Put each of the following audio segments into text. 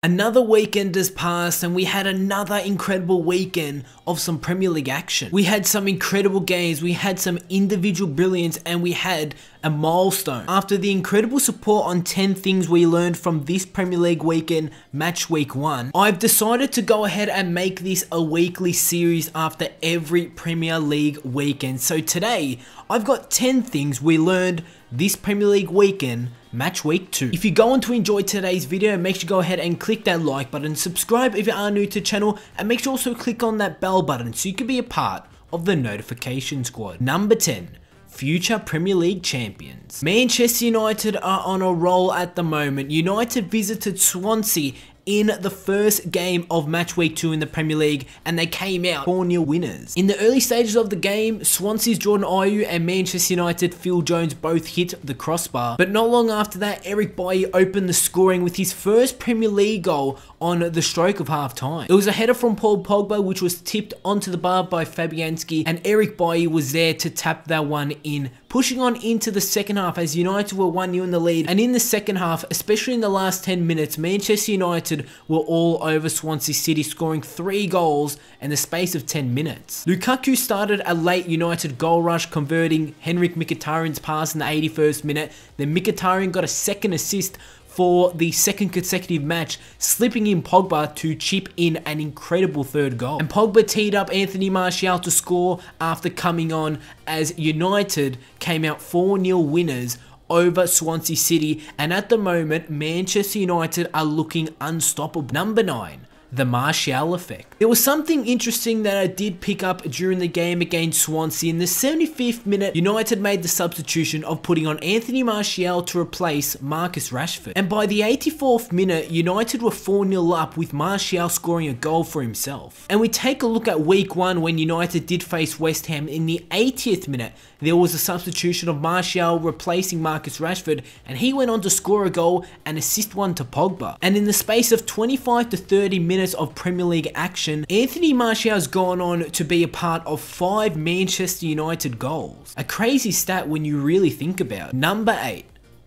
Another weekend has passed and we had another incredible weekend of some Premier League action. We had some incredible games, we had some individual brilliance, and we had a milestone. After the incredible support on 10 things we learned from this Premier League weekend, match week 1, I've decided to go ahead and make this a weekly series after every Premier League weekend. So today, I've got 10 things we learned this Premier League weekend, match week 2. If you're going to enjoy today's video, make sure you go ahead and click that like button, subscribe if you are new to the channel, and make sure also click on that bell button so you can be a part of the notification squad. Number 10. Future Premier League champions. Manchester United are on a roll at the moment. United visited Swansea in the first game of match week 2 in the Premier League, and they came out 4-0 winners. In the early stages of the game, Swansea's Jordan Ayew and Manchester United Phil Jones both hit the crossbar, but not long after that, Eric Bailly opened the scoring with his first Premier League goal on the stroke of half time. It was a header from Paul Pogba which was tipped onto the bar by Fabianski, and Eric Bailly was there to tap that one in, pushing on into the second half as United were 1-0 in the lead. And in the second half, especially in the last 10 minutes, Manchester United were all over Swansea City, scoring 3 goals in the space of 10 minutes. Lukaku started a late United goal rush, converting Henrik Mkhitaryan's pass in the 81st minute. Then Mkhitaryan got a second assist for the second consecutive match, slipping in Pogba to chip in an incredible third goal. And Pogba teed up Anthony Martial to score after coming on, as United came out 4-0 winners over Swansea City, and at the moment Manchester United are looking unstoppable. Number 9. The Martial effect. There was something interesting that I did pick up during the game against Swansea. In the 75th minute, United made the substitution of putting on Anthony Martial to replace Marcus Rashford. And by the 84th minute, United were 4-0 up with Martial scoring a goal for himself. And we take a look at week 1 when United did face West Ham. In the 80th minute, there was a substitution of Martial replacing Marcus Rashford, and he went on to score a goal and assist one to Pogba. And in the space of 25 to 30 minutes of Premier League action, Anthony Martial has gone on to be a part of 5 Manchester United goals. A crazy stat when you really think about it. Number 8.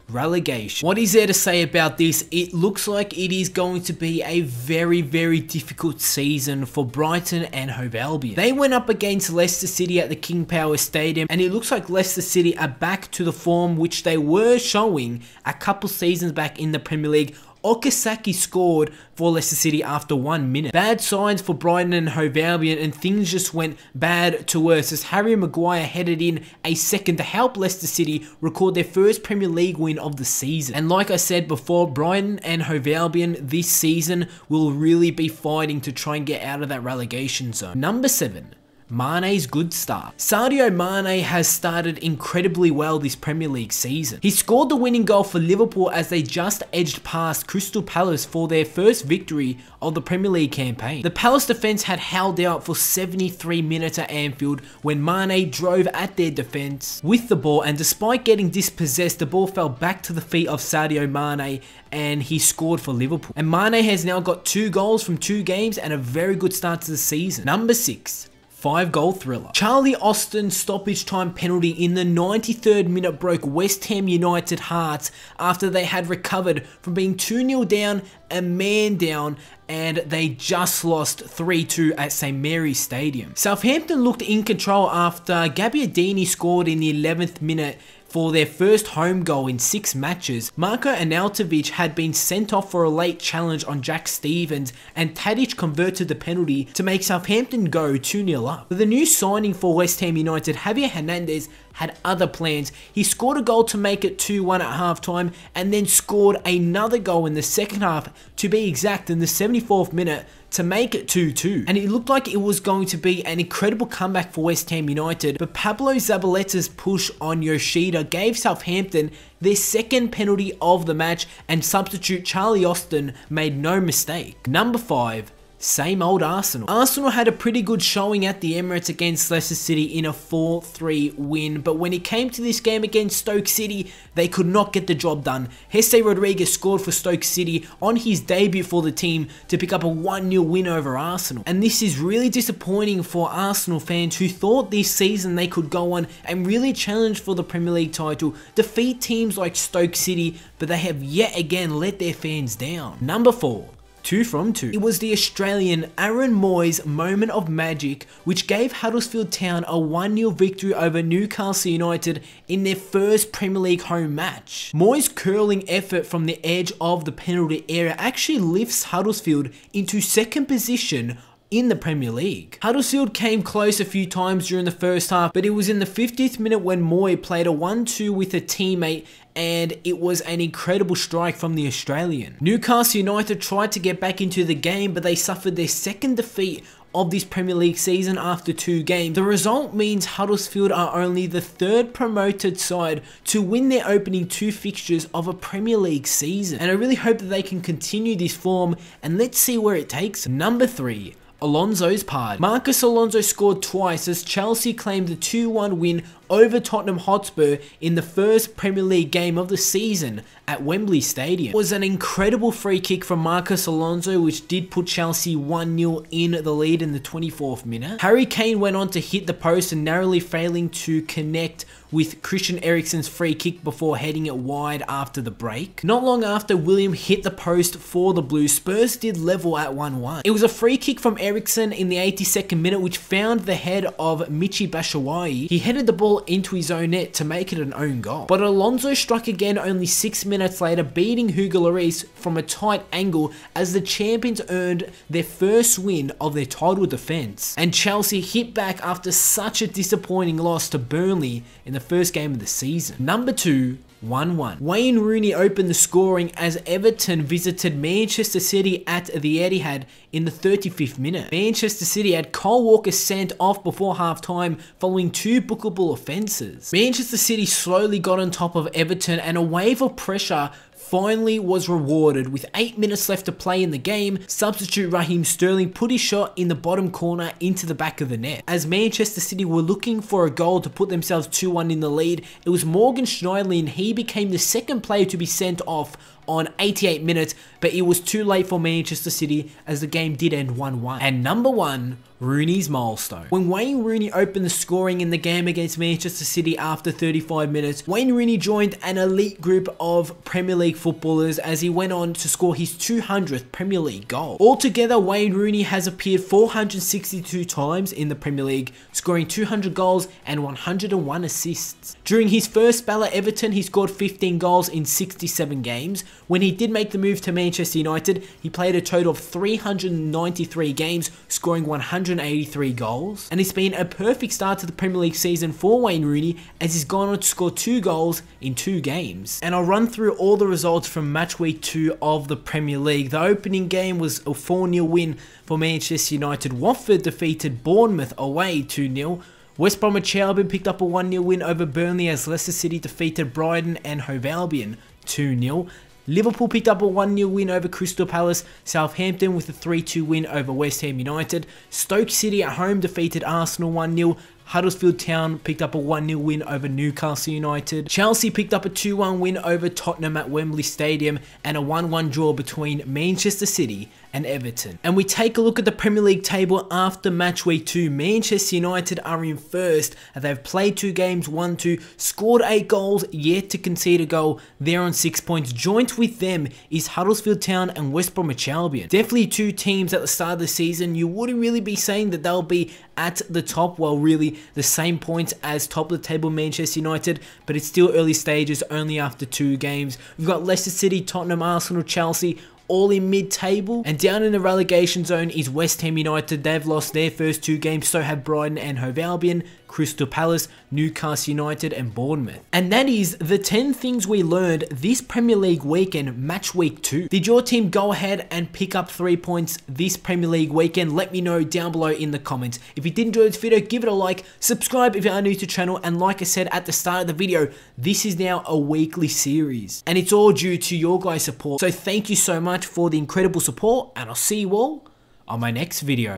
Relegation. What is there to say about this? It looks like it is going to be a very difficult season for Brighton and Hove Albion. They went up against Leicester City at the King Power Stadium, and it looks like Leicester City are back to the form which they were showing a couple seasons back in the Premier League. Okazaki scored for Leicester City after 1 minute. Bad signs for Brighton and Hove Albion, and things just went bad to worse as Harry Maguire headed in a second to help Leicester City record their first Premier League win of the season. And like I said before, Brighton and Hove Albion this season will really be fighting to try and get out of that relegation zone. Number 7. Mane's good start. Sadio Mane has started incredibly well this Premier League season. He scored the winning goal for Liverpool as they just edged past Crystal Palace for their first victory of the Premier League campaign. The Palace defence had held out for 73 minutes at Anfield when Mane drove at their defence with the ball, and despite getting dispossessed, the ball fell back to the feet of Sadio Mane and he scored for Liverpool. And Mane has now got 2 goals from 2 games and a very good start to the season. Number 6. 5-goal thriller. Charlie Austin's stoppage time penalty in the 93rd minute broke West Ham United hearts after they had recovered from being 2-0 down, a man down, and they just lost 3-2 at St Mary's Stadium. Southampton looked in control after Gabbiadini scored in the 11th minute for their first home goal in 6 matches. Marko Arnautovic had been sent off for a late challenge on Jack Stevens, and Tadic converted the penalty to make Southampton go 2-0 up. But the new signing for West Ham United, Javier Hernandez, had other plans. He scored a goal to make it 2-1 at halftime, and then scored another goal in the second half, to be exact in the 74th minute, to make it 2-2. And it looked like it was going to be an incredible comeback for West Ham United, but Pablo Zabaleta's push on Yoshida gave Southampton their second penalty of the match, and substitute Charlie Austin made no mistake. Number 5. Same old Arsenal. Arsenal had a pretty good showing at the Emirates against Leicester City in a 4-3 win, but when it came to this game against Stoke City, they could not get the job done. Jesse Rodriguez scored for Stoke City on his debut for the team to pick up a 1-0 win over Arsenal. And this is really disappointing for Arsenal fans who thought this season they could go on and really challenge for the Premier League title, defeat teams like Stoke City, but they have yet again let their fans down. Number 4. 2 from 2. It was the Australian Aaron Mooy's moment of magic which gave Huddersfield Town a 1-0 victory over Newcastle United in their first Premier League home match. Mooy's curling effort from the edge of the penalty area actually lifts Huddersfield into second position in the Premier League. Huddersfield came close a few times during the first half, but it was in the 50th minute when Mooy played a 1-2 with a teammate, and it was an incredible strike from the Australian. Newcastle United tried to get back into the game, but they suffered their second defeat of this Premier League season after 2 games. The result means Huddersfield are only the 3rd promoted side to win their opening 2 fixtures of a Premier League season, and I really hope that they can continue this form, and let's see where it takes them. Number 3. Alonso's part. Marcos Alonso scored twice as Chelsea claimed the 2-1 win over Tottenham Hotspur in the first Premier League game of the season at Wembley Stadium. It was an incredible free kick from Marcos Alonso which did put Chelsea 1-0 in the lead in the 24th minute. Harry Kane went on to hit the post and narrowly failing to connect with Christian Eriksen's free kick before heading it wide after the break. Not long after William hit the post for the Blues, Spurs did level at 1-1. It was a free kick from Eriksen in the 82nd minute which found the head of Michy Batshuayi. He headed the ball into his own net to make it an own goal. But Alonso struck again only 6 minutes later, beating Hugo Lloris from a tight angle as the champions earned their first win of their title defence. And Chelsea hit back after such a disappointing loss to Burnley in the first game of the season. Number 2. 1-1. Wayne Rooney opened the scoring as Everton visited Manchester City at the Etihad in the 35th minute. Manchester City had Kyle Walker sent off before half-time following 2 bookable offences. Manchester City slowly got on top of Everton and a wave of pressure finally was rewarded. With 8 minutes left to play in the game, substitute Raheem Sterling put his shot in the bottom corner into the back of the net. As Manchester City were looking for a goal to put themselves 2-1 in the lead, it was Morgan Schneiderlin. He became the second player to be sent off on 88 minutes, but it was too late for Manchester City as the game did end 1-1. And number 1, Rooney's milestone. When Wayne Rooney opened the scoring in the game against Manchester City after 35 minutes, Wayne Rooney joined an elite group of Premier League footballers as he went on to score his 200th Premier League goal. Altogether, Wayne Rooney has appeared 462 times in the Premier League, scoring 200 goals and 101 assists. During his first spell at Everton, he scored 15 goals in 67 games. When he did make the move to Manchester United, he played a total of 393 games, scoring 183 goals. And it's been a perfect start to the Premier League season for Wayne Rooney as he's gone on to score 2 goals in 2 games. And I'll run through all the results from match week 2 of the Premier League. The opening game was a 4-0 win for Manchester United. Watford defeated Bournemouth away 2-0. West Bromwich Albion picked up a 1-0 win over Burnley as Leicester City defeated Brighton and Hove Albion 2-0. Liverpool picked up a 1-0 win over Crystal Palace. Southampton with a 3-2 win over West Ham United. Stoke City at home defeated Arsenal 1-0. Huddersfield Town picked up a 1-0 win over Newcastle United. Chelsea picked up a 2-1 win over Tottenham at Wembley Stadium and a 1-1 draw between Manchester City and Everton. And we take a look at the Premier League table after match week 2. Manchester United are in first. They've played 2 games, won 2, scored 8 goals, yet to concede a goal. They're on 6 points. Joint with them is Huddersfield Town and West Bromwich Albion. Definitely 2 teams at the start of the season. You wouldn't really be saying that they'll be at the top, well, really the same points as top of the table Manchester United, but it's still early stages, only after 2 games. We've got Leicester City, Tottenham, Arsenal, Chelsea, all in mid-table. And down in the relegation zone is West Ham United. They've lost their first 2 games, so have Brighton and Hove Albion, Crystal Palace, Newcastle United and Bournemouth. And that is the 10 things we learned this Premier League weekend, match week 2. Did your team go ahead and pick up 3 points this Premier League weekend? Let me know down below in the comments. If you did enjoy this video, give it a like, subscribe if you are new to the channel, and like I said at the start of the video, this is now a weekly series and it's all due to your guys' support. So thank you so much for the incredible support, and I'll see you all on my next video.